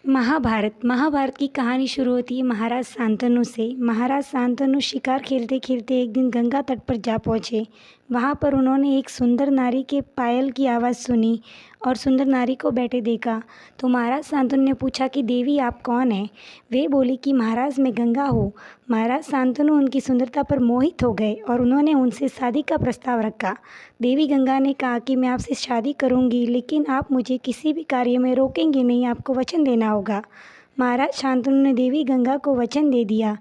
महाभारत की कहानी शुरू होती है महाराज शांतनु से। महाराज शांतनु शिकार खेलते खेलते एक दिन गंगा तट पर जा पहुँचे। वहाँ पर उन्होंने एक सुंदर नारी के पायल की आवाज़ सुनी और सुंदर नारी को बैठे देखा। तो महाराज शांतनु ने पूछा कि देवी आप कौन हैं? वे बोली कि महाराज मैं गंगा हूँ। महाराज शांतनु उनकी सुंदरता पर मोहित हो गए और उन्होंने उनसे शादी का प्रस्ताव रखा। देवी गंगा ने कहा कि मैं आपसे शादी करूँगी, लेकिन आप मुझे किसी भी कार्य में रोकेंगे नहीं, आपको वचन देना होगा। महाराज शांतनु ने देवी गंगा को वचन दे दिया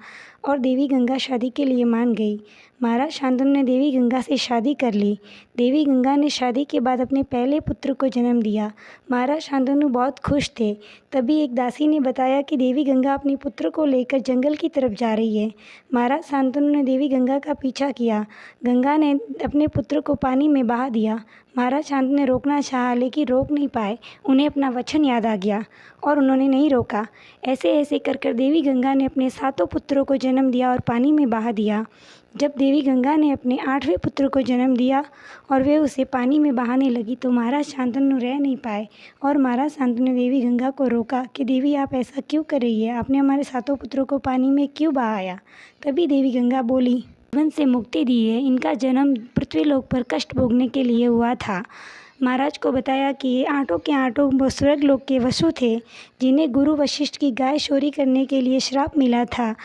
और देवी गंगा शादी के लिए मान गई। महाराज शांतनु ने देवी गंगा से शादी कर ली। देवी गंगा ने शादी के बाद अपने पहले पुत्र को जन्म दिया। महाराज शांतनु बहुत खुश थे। तभी एक दासी ने बताया कि देवी गंगा अपने पुत्र को लेकर जंगल की तरफ जा रही है। महाराज शांतनु ने देवी गंगा का पीछा किया। गंगा ने अपने पुत्र को पानी में बहा दिया। महाराज शांतनु ने रोकना चाहा, लेकिन रोक नहीं पाए। उन्हें अपना वचन याद आ गया और उन्होंने नहीं रोका। ऐसे ऐसे कर देवी गंगा ने अपने 7 पुत्रों को जन्म दिया और पानी में बहा दिया। जब देवी गंगा ने अपने 8वें पुत्र को जन्म दिया और वे उसे पानी में बहाने लगी, तो महाराज शांतनु रह नहीं पाए और महाराज शांतनु ने देवी गंगा को रोका कि देवी आप ऐसा क्यों कर रही है? आपने हमारे 7 पुत्रों को पानी में क्यों बहाया? तभी देवी गंगा बोली, जीवन से मुक्ति दी है। इनका जन्म पृथ्वीलोक पर कष्ट भोगने के लिए हुआ था। महाराज को बताया कि ये आठों के आठों वो स्वर्गलोक के वसु थे, जिन्हें गुरु वशिष्ठ की गाय चोरी करने के लिए श्राप मिला था।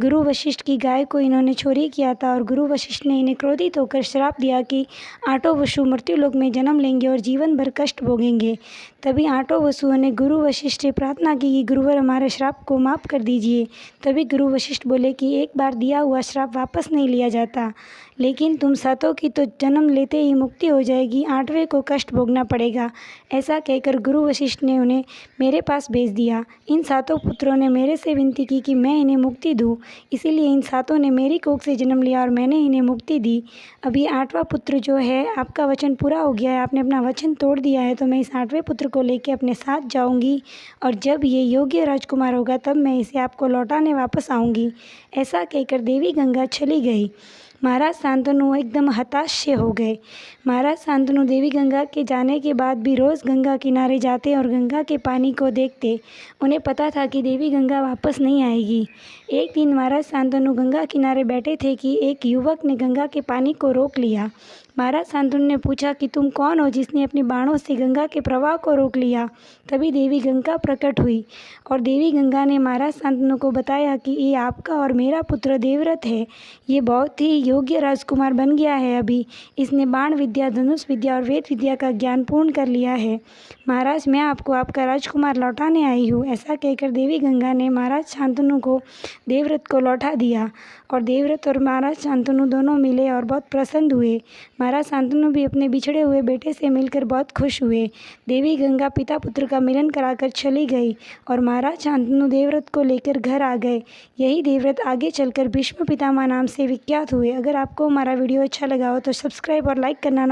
गुरु वशिष्ठ की गाय को इन्होंने चोरी किया था और गुरु वशिष्ठ ने इन्हें क्रोधित होकर श्राप दिया कि आठों वसु मृत्युलोक में जन्म लेंगे और जीवन भर कष्ट भोगेंगे। तभी आठों वसुओं ने गुरु वशिष्ठ से प्रार्थना की कि गुरुवर हमारे श्राप को माफ़ कर दीजिए। तभी गुरु वशिष्ठ बोले कि एक बार दिया हुआ श्राप वापस नहीं लिया जाता, लेकिन तुम 7 की तो जन्म लेते ही मुक्ति हो जाएगी, 8वें को कष्ट भोगना पड़ेगा। ऐसा कहकर गुरु वशिष्ठ ने उन्हें मेरे पास भेज दिया। इन 7 पुत्रों ने मेरे से विनती की कि मैं इन्हें मुक्ति दूँ, इसीलिए इन 7 ने मेरी कोख से जन्म लिया और मैंने इन्हें मुक्ति दी। अभी 8वां पुत्र जो है, आपका वचन पूरा हो गया है, आपने अपना वचन तोड़ दिया है, तो मैं इस 8वें पुत्र को लेकर अपने साथ जाऊंगी और जब ये योग्य राजकुमार होगा तब मैं इसे आपको लौटाने वापस आऊँगी। ऐसा कहकर देवी गंगा चली गई। महाराज शांतनु एकदम हताश से हो गए। महाराज शांतनु देवी गंगा के जाने के बाद भी रोज़ गंगा किनारे जाते और गंगा के पानी को देखते। उन्हें पता था कि देवी गंगा वापस नहीं आएगी। एक दिन महाराज शांतनु गंगा किनारे बैठे थे कि एक युवक ने गंगा के पानी को रोक लिया। महाराज शांतनु ने पूछा कि तुम कौन हो जिसने अपने बाणों से गंगा के प्रवाह को रोक लिया? तभी देवी गंगा प्रकट हुई और देवी गंगा ने महाराज शांतनु को बताया कि ये आपका और मेरा पुत्र देवव्रत है। ये बहुत ही योग्य राजकुमार बन गया है। अभी इसने बाण विद्या, धनुष विद्या और वेद विद्या का ज्ञान पूर्ण कर लिया है। महाराज मैं आपको आपका राजकुमार लौटाने आई हूँ। ऐसा कहकर देवी गंगा ने महाराज शांतनु को देवव्रत को लौटा दिया और देवव्रत और महाराज शांतनु दोनों मिले और बहुत प्रसन्न हुए। महाराज शांतनु भी अपने बिछड़े हुए बेटे से मिलकर बहुत खुश हुए। देवी गंगा पिता पुत्र का मिलन कराकर चली गई और महाराज शांतनु देवव्रत को लेकर घर आ गए। यही देवव्रत आगे चलकर भीष्म पितामह नाम से विख्यात हुए। अगर आपको हमारा वीडियो अच्छा लगा हो तो सब्सक्राइब और लाइक करना ना